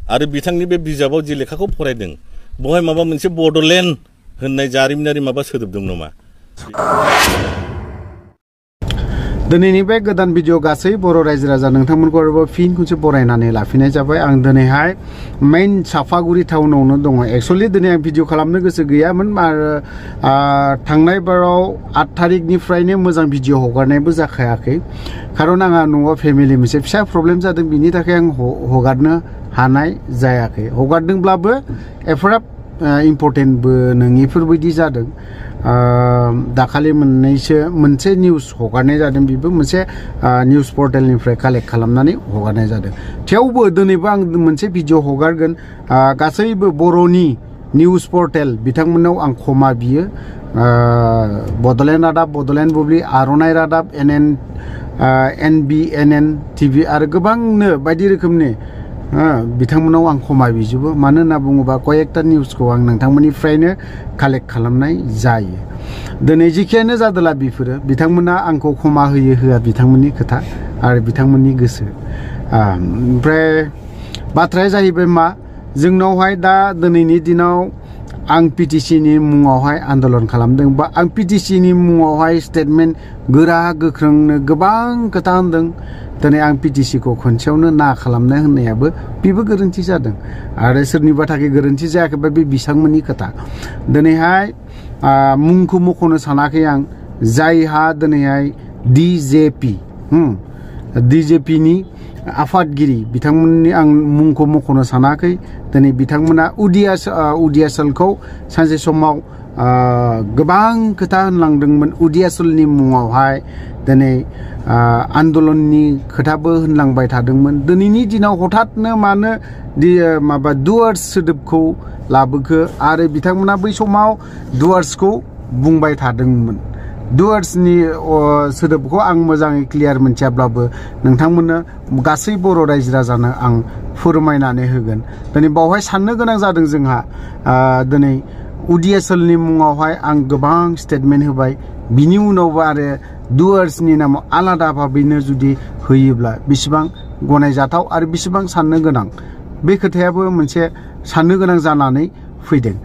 आरो बिथांनि बे बिजाबाव जि लेखाखौ फरायदों बहाय माबा मोनसे बड'लेण्ड होननाय जारिमिनारि माबा सोदोब दं नामा? दिनैनि बे गोदान भिडिअ गासै बर' रायजो राजा नोंथांमोनखौ आरोबाव फिन खनसे बरायनानै लाफिननाय जाबाय। आं दिनैहाय मेइन साफागुरि टाउनावनो दङ। एक्सुअलि दिनै आं भिडिअ खालामनो गोसो गैयामोन आरो थांनाय बाराव 8 तारिखनिफ्रायनो मोजां भिडिअ हगारनायबो जाखायाखै, खारन आंहा न'आव फेमिलि मोनसे फिसा प्रब्लेम जादों, बिनि थाखाय आं हगारनो हानाय जायाखै। हगारदोंब्लाबो एफाराब इम्पर्टेन्टबो नङिफोरबायदि जादों। दाखालि मोनसे निउस हगारनाय जादों, बेबो मोनसे निउस पर्टेलनिफ्राय कालेक्ट खालामनानै हगारनाय जादों। थेवबो दिनैबो आं मोनसे भिडिअ हगारगोन। गासैबो बर'नि निउस पर्टेल बिथांमोननाव आं क्षमा बियो। बड'लेण्ड रादाब, बड'लेण्ड बुब्लि, आर'नाइ रादाब, NBNN TV आरो गोबांनो बायदि रोखोमनि बिथांमोनाव आं क्षमा बिजोबो। मानो होनना बुङोबा कयेकटा निउसखौ आं नोंथांमोननिफ्रायनो कालेक्ट खालामनाय जायो। दिनै जिखियानो जादोला बेफोरो बिथांमोना आंखौ क्षमा होयो होआ बिथांमोननि खोथा आरो बिथांमोननि गोसो। ओमफ्राय बाथ्राया जाहैबाय मा, जोंनावहाय दा दिनैनि दिनाव आं PTCनि मुङावहाय आन्दलन खालामदों, बा आं PTCनि मुङावहाय स्टेटमेन्ट गोरा गोख्रोंनो गोबां खोथा होनदों। दिनै आं PTCखौ खनसेयावनो ना खालामनाय होननायाबो बेबो गोरोन्थि जादों आरो सोरनिबा थाखाय गोरोन्थि जायाखैबा बे बिथांमोननि खोथा। दिनैहाय मुंखौ मख'नो सानाखै आं, जायहा दिनैहाय D.J.P नि आफादगिरि बिथांमोननि आं मुंखौ मख'नो सानाखै। दिनै बिथांमोना उदियासलखौ सानसे समाव गोबां खोथा होनलांदोंमोन। उदियासलनि मुङावहाय दिनै आन्दलननि खोथाबो होनलांबाय थादोंमोन। दिनैनि दिनाव हठाथनो मानो माबा डुवार्स सोदोबखौ लाबोखो आरो बिथांमोना बै समाव डुवार्सखौ बुंबाय थादोंमोन। डुवार्सनि सोदोबखौ आं मोजाङै क्लियार मोनथियाब्लाबो नोंथांमोननो गासै बर' रायजो राजानो आं फोरमायनानै होगोन। दिनै बावहाय साननो गोनां जादों जोंहा। दिनै उदियासलनि मुङावहाय आं गोबां स्टेटमेन्ट होबाय, बिनि उनावबो आरो डुवार्सनि नामाव आलादा भाबैनो जुदि होयोब्ला बेसेबां गनायजाथाव आरो बेसेबां साननो गोनां, बे खोथायाबो मोनसे साननो गोनां जानानै फैदों।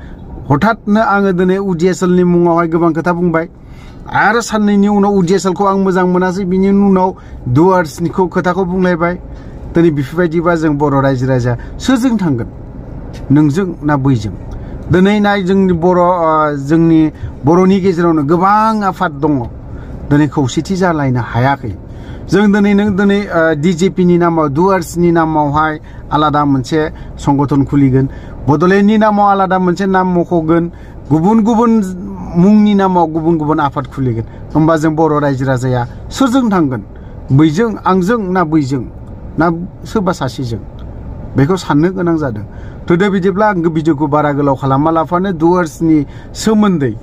हठाथनो आङो दिनै उदियासलनि मुङावहाय गोबां खोथा बुंबाय आरो साननैनि उनाव उदियासलखौ आं मोजां मोनासै, बिनि उनाव डुवार्सनिखौ खोथाखौ बुंलायबाय। दिनै बेफोरबायदिबा जों बर' रायजो राजा सोरजों थांगोन, नोंजों ना बैजों? दिनै नाय जोंनि बर'नि गेजेरावनो गोबां आफाद दङ, दिनै खौसेथि जालायनो हायाखै। जों दिनै D.J.P नि नामाव डुवार्सनि नामावहाय आलादा मोनसे संगठन खुलिगोन, बड'लेण्डनि नामाव आलादा मोनसे नाम मख'गोन, गुबुन गुबुन मुंनि नामाव गुबुन गुबुन आफाद खुलिगोन। होमबा जों बर' रायजो राजाया सोरजों थांगोन? बैजों, आंजों ना बैजों ना सोरबा सासेजों? बेखौ साननो गोनां जादों। थोदो बिदिब्ला आं भिडिअखौ बारा गोलाव खालामा लाफानो डुवार्सनि सोमोन्दै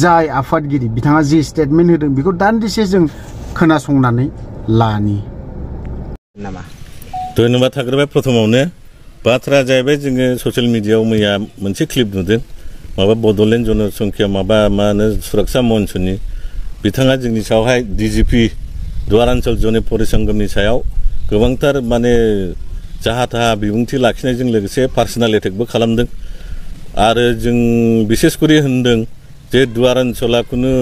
जाय आफादगिरि बिथाङा जि स्टेटमेन्ट होदों बेखौ दान्दिसे जों खोनासंनानै लानि नामा। धन्यबाद थाग्रोबाय। प्रथमावनो बाथ्राया जाहैबाय, जोङो ससियेल मिडियायाव मैया मोनसे क्लिप नुदों, माबा बड'लेण्ड जनसंख्या मा होनो सुरक्षा मन्चनि बिथाङा जोंनि सायावहाय D.J.P दुवारान्चल जन परिसंगमनि सायाव गोबांथार माने जाहा थाहा बिबुंथि लाखिनायजों लोगोसे पार्सनेल एटेकबो खालामदों। आरो जों बिसेस करि होनदों जे दुवारान्चला खुनु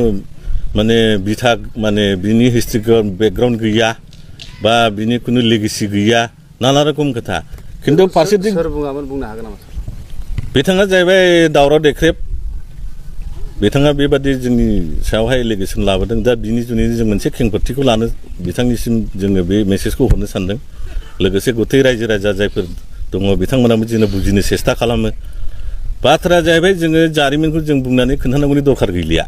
माने बिथा माने बिनि हिस्ट्रिकेल बेकग्राउन्ड गैया बा बिनि खुनु लेगेसि गैया, नाना रकम खोथा। खिन्थु फारसेथिं बुंनो हागोन नामा? बिथाङा जाहैबाय दावराव देख्रेब, बिथाङा बेबादि जोंनि सायावहाय एलिगेसन लाबोदों। दा बिनि जुनैनो जों मोनसे खेंफोरथिखौ लानो बिथांनिसिम जोङो बे मेसेजखौ हरनो सानदों। लोगोसे गथै रायजो राजा जायफोर दङ बिथांमोनाबो जोंनो बुजिनो सेस्था खालामो। बाथ्राया जाहैबाय, जोङो जारिमिनखौ जों बुंनानै खोन्थानांगौनि दरखार गैलिया।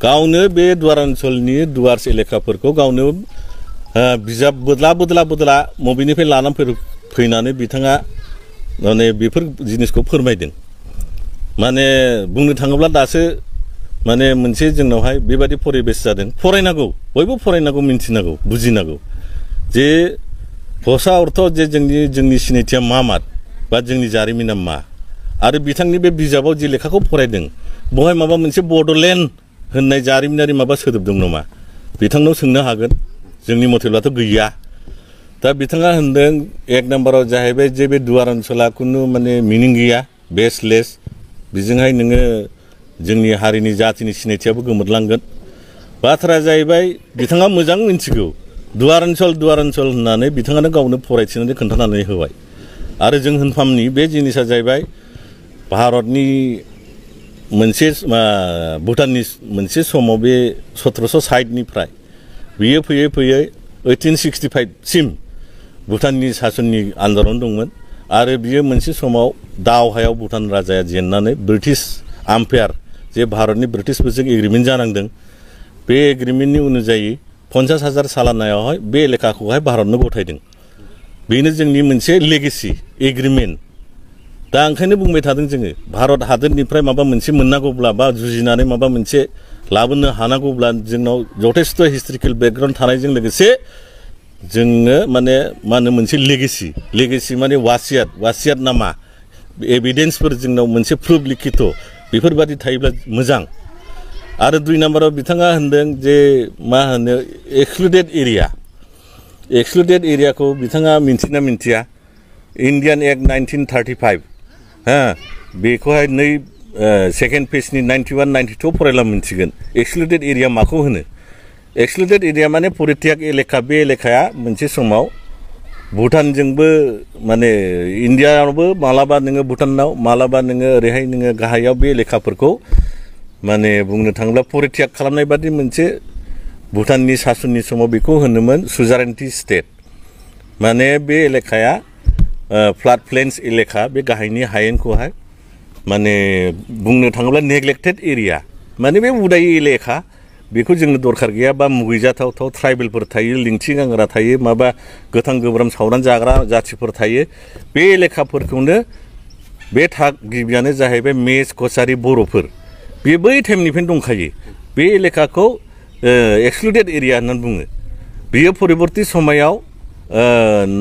गावनो बे दुवारान्चलनि डुवार्स एलेखाफोरखौ गावनो बिजाब बोदला मबेनिफ्राय लानानै फैनानै बिथाङा माने बेफोर जिनिसखौ फोरमायदों। माने बुंनो थाङोब्ला दासो माने मोनसे जोंनावहाय बेबादि परिबेस जादों। फरायनांगौ, बयबो फरायनांगौ, मिन्थिनांगौ, बुजिनांगौ जे भसा अर्थ जे जोंनि सिनायथिया मा बा जोंनि जारिमिना मा। आरो बिथांनि बे बिजाबाव जि लेखाखौ फरायदों बहाय माबा मोनसे बड'लेण्ड होननाय जारिमिनारि माबा सोदोब दं नामा? बिथांनाव सोंनो हागोन। जोंनि मथेब्लाथ' गैया। दा बिथाङा होनदों एक नम्बराव जाहैबाय जे बे दुवार ओनसोला खुनु माने मिनिं गैया बेसलेस बेजोंहाय नोङो जोंनि हारिनि जातिनि सिनायथियाबो गोमोरलांगोन बाथ्राया जाहैबाय बिथाङा मोजां मिन्थिगौ दुवार ओनसोल होननानै बिथाङानो गावनो फरायथिनानै खोन्थानानै होबाय आरो जों होनफामनि बे जिनिसा जाहैबाय भारतनि मोनसे भुटाननि मोनसे समाव बे 1760 निफ्राय बियो फैयै फैयै 1865 सिम भुटाननि सासननि आन्दारावनो दंमोन आरो बियो मोनसे समाव दावहायाव भुटान राजाया जेननानै ब्रिटिश आम्पायार जे भारतनि ब्रिटिशफोरजों एग्रिमेन्ट जानांदों बे एग्रिमेन्टनि अनुजायै 50,000 सालानायावहाय बे एलेकाखौहाय भारतनो गथायदों बेनो जोंनि मोनसे लेगेसि एग्रिमेन्ट दा ओंखायनो बुंबाय थादों जोङो भारत हादोरनिफ्राय माबा मोनसे मोननांगौब्ला बा जुजिनानै माबा मोनसे लाबोनो हानांगौब्ला जोंनाव जथेस्थ' हिस्ट्रिकेल बेकग्राउन्ड थानायजों लोगोसे जोङो माने मा होनो मोनसे लेगेसि माने वासियात नामा एभिडेन्सफोर जोंनाव मोनसे प्रुफ लिखित बेफोरबादि थायोब्ला मोजां आरो 2 नाम्बाराव बिथाङा होनदों जे मा होनो एक्सक्लुडेड एरियाखौ बिथाङा मिन्थिना मिन्थिया इन्डियान एक्ट 1935 बेखौहाय सेकेन्ड पेजनि 91 92 फरायला मिन्थिगोन एक्सक्लुडेड एरिया माखौ होनो एक्सक्लुडेड एरिया माने परित्याग एलेका बे एलेकाया मोनसे समाव भुटानजोंबो माने इन्डियायावबो मालाबा नोङो भुटानाव मालाबा नोङो ओरैहाय नोङो गाहायाव बे एलेकाफोरखौ माने बुंनो थाङोब्ला परित्याग खालामनाय बादि मोनसे भुटाननि सासननि समाव बेखौ होनोमोन सुजारेन्टि स्टेट माने बे एलेकाया फ्लाड प्लेन्स एलेका बे गाहायनि हायेनखौहाय माने बुंनो थाङोब्ला नेग्लेक्टेड एरिया माने बे उदायि एलेका बेखौ जोंनो दरखार गैया बा मुगैजाथाव ट्राइबेलफोर थायो लिंथि गांग्रा थायो माबा गोथां गोब्राम सावनानै जाग्रा जाथिफोर थायो बे एलेकाफोरखौनो बे गिबियानो जाहैबाय मेस कसारि बर'फोर बे बै टाइमनिफ्रायनो दंखायो बे एलेकाखौ एक्सक्लुडेड एरिया होननानै बुङो बियो परिबर्ती समायाव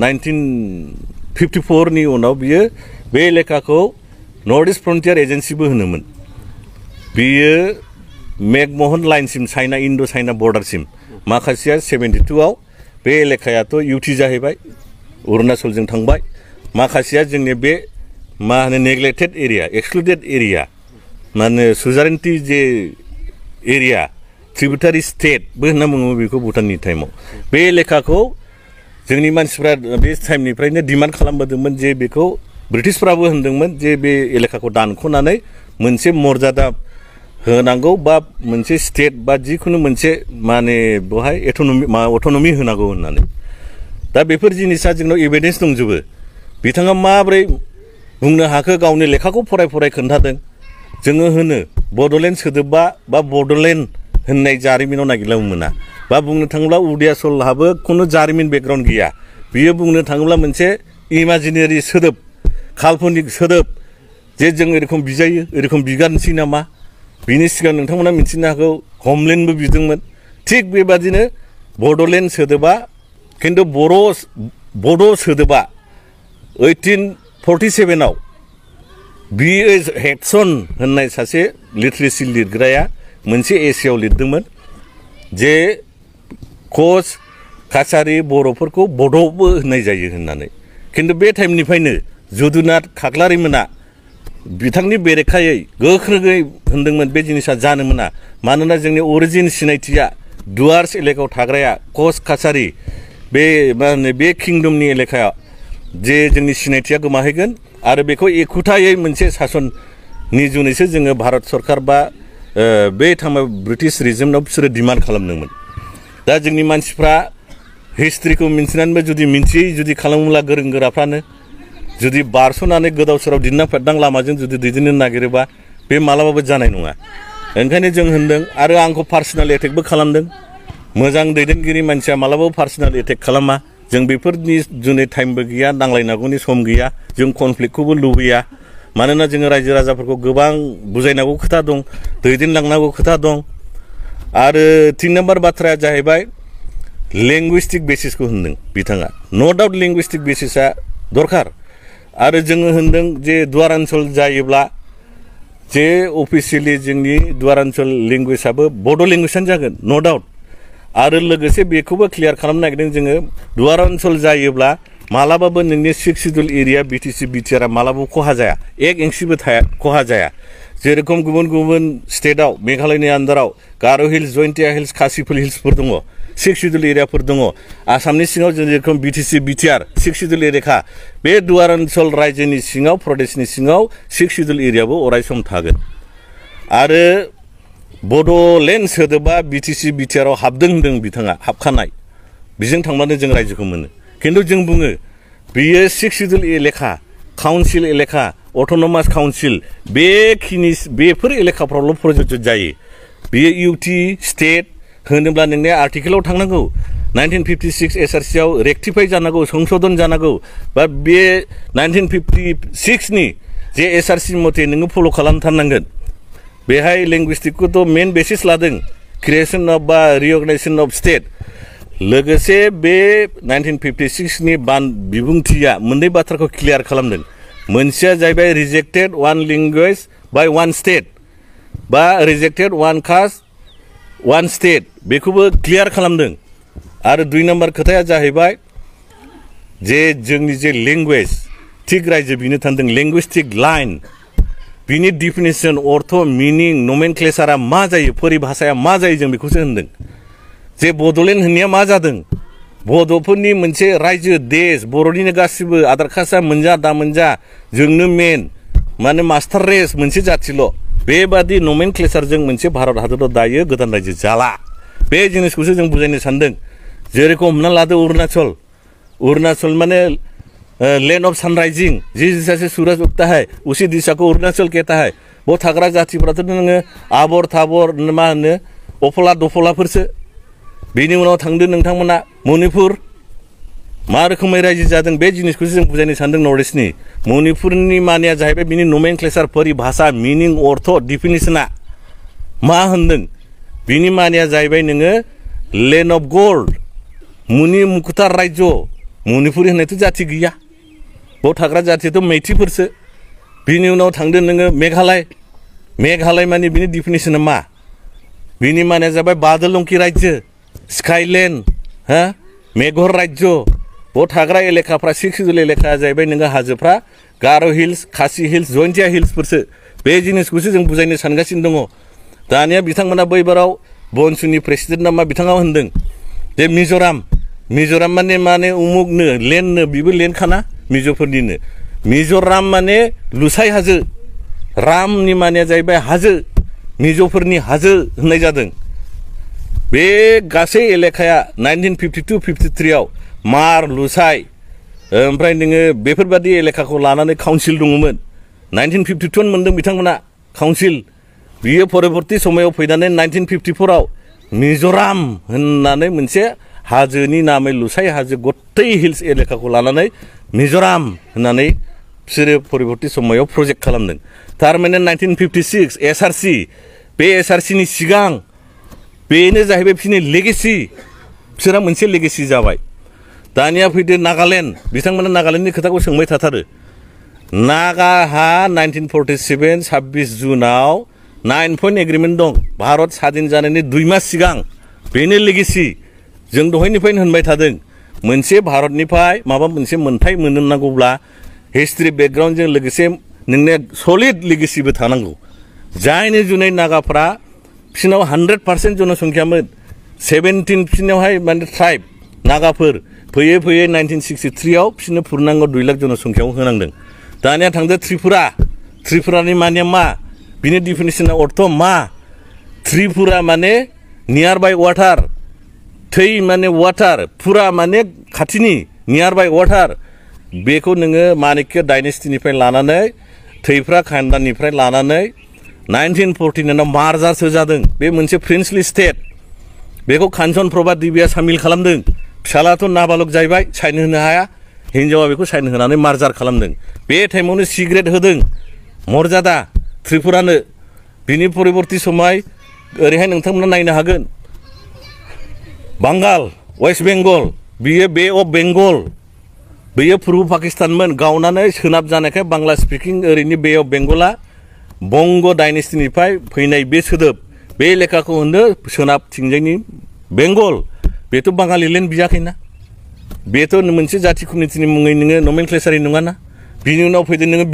1954 नि उनाव बियो बे एलेकाखौ नर्थ इस्ट फ्रन्टियार एजेन्सिबो होनोमोन बियो मेकमोहन लाइनसिम चाइना इन्ड' चाइना बर्डारसिम माखासेया 72 आव बे एलेकायाथ' इउटि जाहैबाय अरुणाचलजों थांबाय माखासेया जोंनि बे मा होनो नेग्लेक्टेड एरिया एक्सक्लुडेड एरिया माने सुजारेन्टि जे एरिया ट्रिबिउटारि स्टेटबो होनना बुङो बेखौ भुटाननि टाइमाव बे एलेकाखौ जोंनि मानसिफ्रा बे टाइमनिफ्रायनो डिमान्ड खालामबोदोंमोन जे बेखौ ब्रिटिशफ्राबो होनदोंमोन जे बे एलेकाखौ दानख'नानै मोनसे मर्यादा होनांगौ बा मोनसे स्टेट बा जिखुनु मोनसे माने बेवहाय अट'नमि होनांगौ होननानै दा बेफोर जिनिसा जोंनाव एभिडेन्स दंजोबो बिथाङा माब्रै बुंनो हाखो गावनि लेखाखौ फराय खोन्थादों जोङो होनो बड'लेण्ड सोदोबा बा बड'लेण्ड होननाय जारिमिनाव नागिरब्लाबो मोना बा बुंनो थाङोब्ला उदियासलहाबो खुनु जारिमिन बेकग्राउन्ड गैया बियो बुंनो थाङोब्ला मोनसे इमाजिनारि सोदोब काल्पनिक सोदोब जे जों एरखम बिजायो एरखम बिगानसै नामा बिनि सिगां नोंथांमोना मिथिनो हागौ हमलेण्डबो बिदोंमोन थिग बेबादिनो बड'लेण्ड सोदोबा खिन्थु बड' सोदोबा 1847 आव B.H. हेडसन होननाय सासे लिटारेसि लिरग्राया मोनसे एसेयाव लिरदोंमोन जे कच काछारि बर'फोरखौ बड'बो होननाय जायो होननानै खिन्थु बे टाइमनिफ्रायनो जुदुनाथ खाख्लारिमोना बिथांनि बेरेखायै गोख्रोङै होनदोंमोन बे जिनिसा जानो मोना मानोना जोंनि अरिजिन सिनायथिया दुवार्स एलेकायाव थाग्राया कच काछारि बे मा होनो बे किंडमनि एलेकायाव जे जोंनि सिनायथिया गोमाहैगोन आरो बेखौ एखुथायै मोनसे सासननि जुनैसो जोङो भारत सरकार बा बे टाइमाव ब्रिटिश रिजिमनाव बिसोरो डिमान्ड खालामदोंमोन दा जोंनि मानसिफ्रा हिस्ट्रिखौ मिन्थिनानैबो जुदि मिन्थियै जुदि खालामोब्ला गोरों गोराफ्रानो जुदि बारस'नानै गोदाव सोराव दिन्दां फेरदां लामाजों जुदि दैदेननो नागिरोबा बे मालाबाबो जानाय नङा ओंखायनो जों होनदों आरो आंखौ पार्सनेल एटेकबो खालामदों मोजां दैदेनगिरि मानसिया मालाबाबो पार्सनेल एटेक खालामा जों बेफोरनि जुनै टाइमबो गैया नांलायनांगौनि सम गैया जों कनफ्लिक्टखौबो लुबैया मानोना जोङो रायजो राजाफोरखौ गोबां बुजायनांगौ खोथा दं दैदेनलांनांगौ खोथा दं आरो 3 नाम्बार बाथ्राया जाहैबाय लेंगुइस्टिक बेसिसखौ होनदों बिथाङा नो डाउट लेंगुइस्टिक बेसिसा दरखार आरो जोङो होनदों जे दुवार ओनसोल जायोब्ला जे अफिसियेलि जोंनि दुवार ओनसोल लेंगुवेजआबो बड' लेंगुवेजआनो जागोन नो डाउट आरो लोगोसे बेखौबो क्लियार खालामनो नागिरदों जोङो दुवार ओनसोल जायोब्ला मालाबाबो नोंनि 6 शिड्युल एरिया बिटिसि बिटिआर मालाबाबो खहा जाया 1 इंसिबो थाया खहा जाया जेरखम गुबुन गुबुन स्टेटआव मेघालयनि आन्दाराव गार' हिल्स जयन्तिया हिल्स खासिफुल हिल्सफोर दङ 6 शिड्युल एरियाफोर दङ आसामनि सिङाव जों जेरखम बिटिसि बिटिआर 6 शिड्युल एरिया बे दुवार ओनसोल रायजोनि सिङाव प्रदेशनि सिङाव 6 शिड्युल एरियाबो अरायसम थागोन आरो बड'लेण्ड सोदोबा बिटिसि बिटिआराव हाबदों होनदों बिथाङा हाबखानाय बेजों थांबानो जों रायजोखौ मोनो खिन्थु जों बुङो बेयो 6 शिड्युल एलेखा काउन्सिल एलेखा अट'नमास काउन्सिल बेखिनि बेफोर एलेखाफ्रावल' प्रযোज्य जायो बेयो इउटि स्टेट होनोब्ला नोंनि आर्टिकेलाव थांनांगौ 1956 एसआरसि आव रेक्टिफाइ जानांगौ संशोधन जानांगौ बा बे 1956 नि जे एसआरसि मथे नोङो फल' खालामथारनांगोन बेहाय लिंगुइस्टिकखौथ' मेन बेसिस लादों क्रिएशन अफ बा रिअर्गनाइजेशन अफ स्टेट लोगोसे बे 1956 नि बिबुंथिया मोननै बाथ्राखौ क्लियार खालामदों मोनसेया जाहैबाय rejected one language by one state बा rejected one caste one state बेखौबो क्लियार खालामदों आरो 2 नम्बर खोथाया जाहैबाय जे जोंनि जे लेंगुवेज थिग रायजो बिनो थांदों लेंगुइस्टिक लाइन बिनि डिफिनेशन अर्थ मिनिं नमेनक्लेचारा मा जायो परिभाषाया मा जायो जों बेखौसो होनदों जे बड'लेण्ड होननाया मा जादों बड'फोरनि मोनसे रायजो देश बर'निनो गासिबो आधार कास्टआ मोनजा दा मोनजा जोंनो मेन माने मास्टार रेस मोनसे जाथिल' बेबादि नमेनक्लेचारजों मोनसे भारत हादराव दायो गोदान रायजो जाला बे जिनिसखौसो जों बुजायनो सानदों जेरखम हमना लादो अरुणाचल माने लैंड ऑफ सनराइजिंग जिस दिशा से सूरज उगता है उसी दिशा को अरुणाचल कहता है वो थाग्रा जातिफ्राथ' नोङो आबर थाबर मा होनो अफला दफलाफोरसो बेनि उनाव थांदो नोंथांमोना मणिपुर मा रोखोमै रायजो जादों बे जिनिसखौसो जों बुजायनो सानदों नर्थ इस्टनि मणिपुरनि मानिया जाहैबाय बिनि नमेनक्लेचार परिभाषा मिनिं अर्थ डिफिनिशना मा होनदों बिनि मानिया जाहैबाय नोङो लैंड ऑफ गोल्ड मुनि मुकुटार रायजो मणिपुर होननायथ' जाति गैया बाव थाग्रा जातियाथ' मैथिफोरसो बिनि उनाव थांदो नोङो मेघालय माने बिनि डिफिनिशना मा बिनि मानिया जाबाय बादलंखि रायजो स्काइलैंड हा मेघर रायजो बाव थाग्रा एलेखाफ्रा 6 शिड्युल एलेखा जाहैबाय नोङो हाजोफ्रा गार' हिल्स खासि हिल्स जयन्तिया हिल्सफोरसो बे जिनिसखौसो जों बुजायनो सानगासिनो दङ दानिया बिथांमोना बैबाराव बनसुनि प्रेसिडेन्टआ मा बिथाङा होनदों जे मिज'राम माने उमुगनो लेन्डनो बिबो लेन्डखाना मिज'फोरनिनो मिज'राम माने लुसाइ हाजो रामनि मानिया जाहैबाय हाजो मिज'फोरनि हाजो होननाय जादों बे गासै एलेखाया 1952-53 आव मार लुसाइ ओमफ्राय नोङो बेफोरबादि एलेखाखौ लानानै काउन्सिल दङमोन 1952 मोनदों बिथांमोना काउन्सिल बियो परबर्ती समायाव फैनानै 1954 आव मिज'राम होननानै मोनसे हाजोनि नामै लुसाइ हाजो गत्तै हिल्स एलेखाखौ लानानै मिज'राम होननानै बिसोरो परबर्ती समायाव प्रजेक्ट खालामदों थारमाने 1956 एसआरसि बे एसआरसिनि सिगां बेनो जाहैबाय बिसोरनि लेगेसि बिसोरहा मोनसे लेगेसि जाबाय दानिया फैदो नागालेण्ड बिथांमोना नागालेण्डनि खोथाखौ सोंबाय थाथारो नागाहा 1947 26 जुनाव 9 पइन्ट एग्रिमेन्ट दं भारत स्वाधीन जानायनि 2 मास सिगां बेनो लेगेसि जों दहायनिफ्रायनो होनबाय थादों मोनसे भारतनिफ्राय माबा मोनसे मोनथाय मोननांगौब्ला हिस्ट्रि बेकग्राउन्डजों लोगोसे नोंने सलिड लेगेसिबो थानांगौ जायनि जुनै नागाफ्रा बिसिनाव 100% जनसंख्यामोन 17 बिसिनावहाय माने ट्राइब नागाफोर फैयै 1963 आव बिसिनो पुर्नांग 2 लाख जनसंख्याव होनांदों दानिया थांदो त्रिपुरानि मानिया मा बिनि डिफिनिशना अर्थ मा त्रिपुरा माने नियार बाय वाटार थै माने वाटार पुरा माने खाथिनि नियार बाय वाटार बेखौ नोङो माणिक्य डाइनेस्टिनिफ्राय लानानै थैफ्रा खान्दानिफ्राय लानानै 1949 आव मार्जारसो जादों बे मोनसे प्रिन्सलि स्टेट बेखौ कान्चन प्रभा देबिया सामिल खालामदों फिसालाथ' नाबालक जाहैबाय साइन होनो हाया हिनजावा बेखौ साइन होनानै मार्जार खालामदों बे टाइमावनो सिग्रेट होदों मर्यादा त्रिपुरानो बिनि परबर्ती समाय ओरैहाय नोंथांमोना नायनो हागोन बांगाल वेस्ट बेंगल बियो बे अफ बेंगल बेयो पूर्व पाकिस्तानमोन गावनानै सोनाब जानायखाय बांला स्पिकिं ओरैनि बे अफ बेंगला बंग डाइनेस्टिनिफ्राय फैनाय बे सोदोब बे लेखाखौ होनो सोनाब थिंजायनि बेंगल बेथ' बाङालि लेन्ड बियाखैना बेथ' मोनसे जाति कमिउनिटिनि मुङै नोङो नमेनक्लेचारनि नङाना बिनि उनाव फैदो नोङो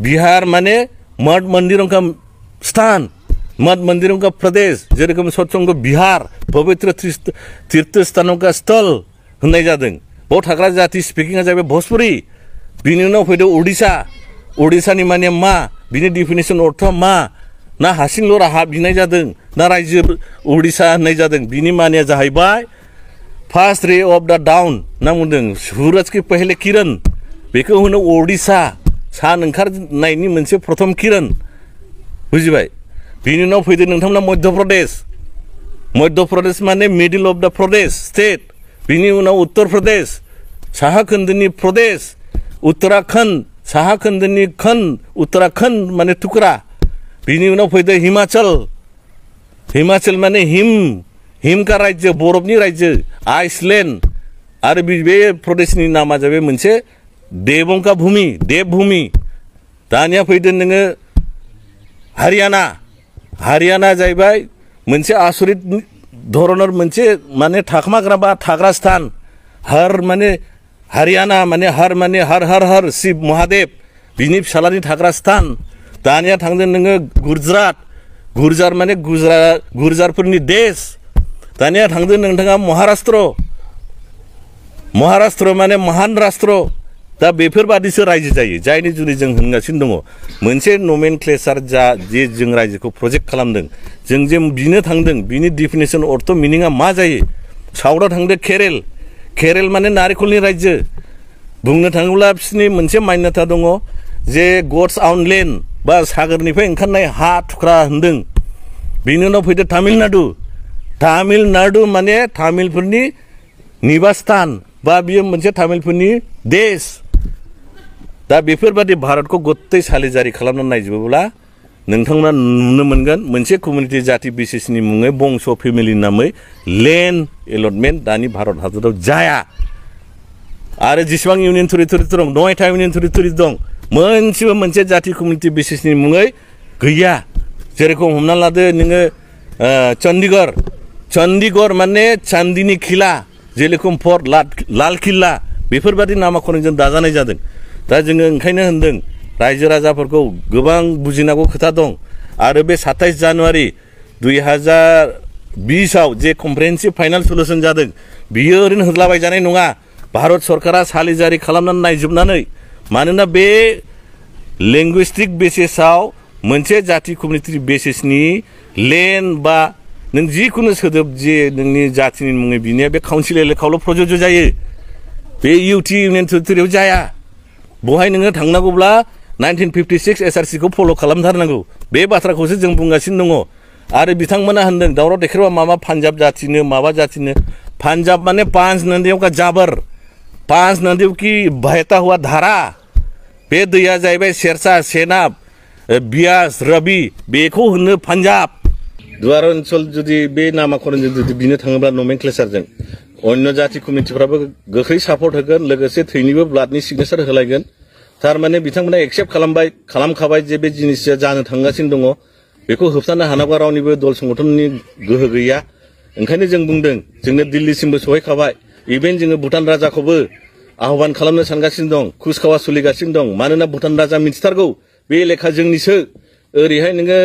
बिहार माने मठ मन्दिरों का स्थान मठ मंदिरों का प्रदेश जेरकम सत्संग बिहार पवित्र तीर्थ स्थानों का स्थल होननाय जादों बाव थाग्रा जाति स्पिकिंआ जाबाय भोजपुरी बिनि उनाव फैदो उड़ीसानि माने मा बिनि डिफिनेशन अर्थ मा ना हासिंल' राहा बिनाय जादों ना रायजो उड़ीसा होननाय जादों बिनि माने जाहैबाय फर्स्ट रे ऑफ द डाउन ना बुंदों सूरज की पहले किरण बेखौ होनो उड़ीसा सान ओंखारनायनि मोनसे प्रथम किरण बुजिबाय बिनि उनाव फैदो नोंथांमोना मध्य प्रदेश माने मिडिल ऑफ द प्रदेश स्टेट बिनि उनाव उत्तर प्रदेश साहा खोन्दोनि प्रदेश उत्तराखंड साहा खोन्दोनि खंड उत्तराखंड माने टुकरा बिनि उनाव फैदो हिमाचल माने हिम का राज्य बरफनि राज्य आइसलैंड आरो बे प्रदेशनि नामा जाबाय मोनसे देवों का भूमि देवभूमि दानिया फैदो नोङो हारियाना जाहैबाय मोनसे आसरित धरनर मोनसे माने थाखमाग्रा बा थाग्रा स्थान हर माने हरियाणा माने हर शिव महादेव बिनि फिसालानि थाग्रा स्थान दानिया थांदों नोङो गुर्जार माने गुर्जारफोरनि देश दानिया थांदों नोंथाङा महाराष्ट्र माने महान राष्ट्र दा बेफोरबादिसो रायजो जायो जायनि जुनै जों होनगासिनो दङ मोनसे नमेनक्लेचार जे जों रायजोखौ प्रजेक्ट खालामदों जों जे बिनो थांदों बिनि डिफिनेशन अर्थ मिनिंआ मा जायो साउथआव थांदो केरेल माने नारिखलनि रायजो बुंनो थाङोब्ला बिसोरनि मोनसे मान्यता दङ जे गड्स आउन लेन्ड बा सागरनिफ्राय ओंखारनाय हा थुख्रा होनदों बिनि उनाव फैदो तामिलनाडु माने तामिलफोरनि निबासस्थान बा बियो मोनसे तामिलफोरनि देश दा बेफोरबादि भारतखौ गत्तै सालिजारि खालामना नायजोबोब्ला नोंथांमोना नुनो मोनगोन मोनसे कमिउनिटि जाति बिसेसनि मुङै बंश फेमिलि नामै लेन्ड एलटमेन्ट दानि भारत हादराव जाया आरो जेसेबां इउनियन टेरिटरि दं 9टा इउनियन टेरिटरि दं मोनसेबो मोनसे जाति कमिउनिटि बेसिसनि मुङै गैया जेरखम हमना लादो नोङो चंडीगढ़ माने चांदीनि खिला जेरखम फर्ट लाल किल्ला बेफोरबादि नामाकरणजों दाजानाय जादों दा जोङो ओंखायनो होनदों रायजो राजाफोरखौ गोबां बुजिनांगौ खोथा दं आरो बे 27 जानुवारि 2020 आव जे कम्प्रिहेन्सिभ फाइनाल सल्युशन जादों बियो ओरैनो होदलाबाय जानाय नङा भारत सरकारा सालिजारि खालामनानै नायजोबनानै मानोना बे लैंग्विस्टिक बेसिसआव मोनसे जाति कमिउनिटि बेसिसनि लेन्ड बा नों जिखुनु सोदोब जे नोंनि जातिनि मुङै बिनिया बे काउन्सिल एलेकायावल' प्रযোज्य जायो बे इउटि इउनियन टेरिटरियाव जाया बहाय नोङो थांनांगौब्ला 1956 एसआरसिखौ फल' खालामथारनांगौ बे बाथ्राखौसो जों बुंगासिनो दङ आरो बिथांमोना होनदों दावराव देखायबा माबा पान्जाब जातिनो माबा जातिनो पान्जाब माने पांच नदियों का जाबर पांच नदियों की बहता हुआ धारा बे दैया जाहैबाय सेरसा सेनाब बियास रबि बेखौ होनो पान्जाब दुवार ओनसोल जुदि बे नामाकरणजों जुदि बिनो थाङोब्ला नमेनक्लेचारजों अन्य जाति कमिउनिटिफ्राबो गोख्रै सापर्ट होगोन लोगोसे थैनिबो ब्लाडनि सिगनेचार होलायगोन थारमाने बिथांमोना एक्सेप्ट खालामखाबाय जे बे जिनिसा जानो थांगासिनो दङ बेखौ होबथानो हानांगौ रावनिबो दल संगठननि गोहो गैया ओंखायनो जों बुंदों जोंनो दिल्लीसिमबो सहैखाबाय इभेन जोङो भुटान राजाखौबो आह्वान खालामनो सानगासिनो दं कुचकावा सोलिगासिनो दं मानोना भुटान राजा मिथिथारगौ बे एलेखा जोंनिसो ओरैहाय नोङो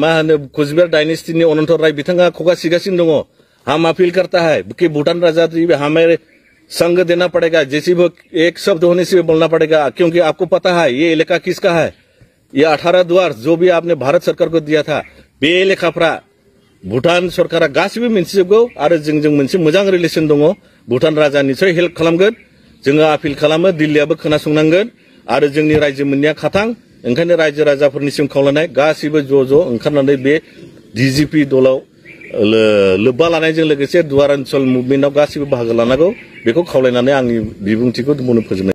मा होनो कुचबिहार डायनेस्टिनि अनन्त राय बिथाङा खुगा सिगासिनो दङ हम अपील करता है कि भूटान राजा हमें संग देना पड़ेगा जैसे भी एक शब्द होने से बोलना पड़ेगा क्योंकि आपको पता है ये इलाका किसका है ये 18 द्वार जो भी आपने भारत सरकार को दिया था बे इलाकाफ्रा भूटान सरकारा गासिबो मिथिजोबगौ आरो जोंजों मोनसे मोजां रिलेसन दङ भूटान राजा निसय हेल्प खालामगोन जोङो आपिल खालामो दिल्लीयाबो खोनासंनांगोन आरो जोंनि रायजो मोननाया खाथां ओंखायनो रायजो राजाफोरनिसिम खावलायनाय गासिबो ज' ओंखारनानै बे D.J.P दलाव लोब्बा लानायजों लोगोसे दुवार ओनसोल मुभमेन्टआव गासिबो बाहागो लानांगौ बेखौ खावलायनानै आंनि बिबुंथिखौ बुंनो फोजोबनाय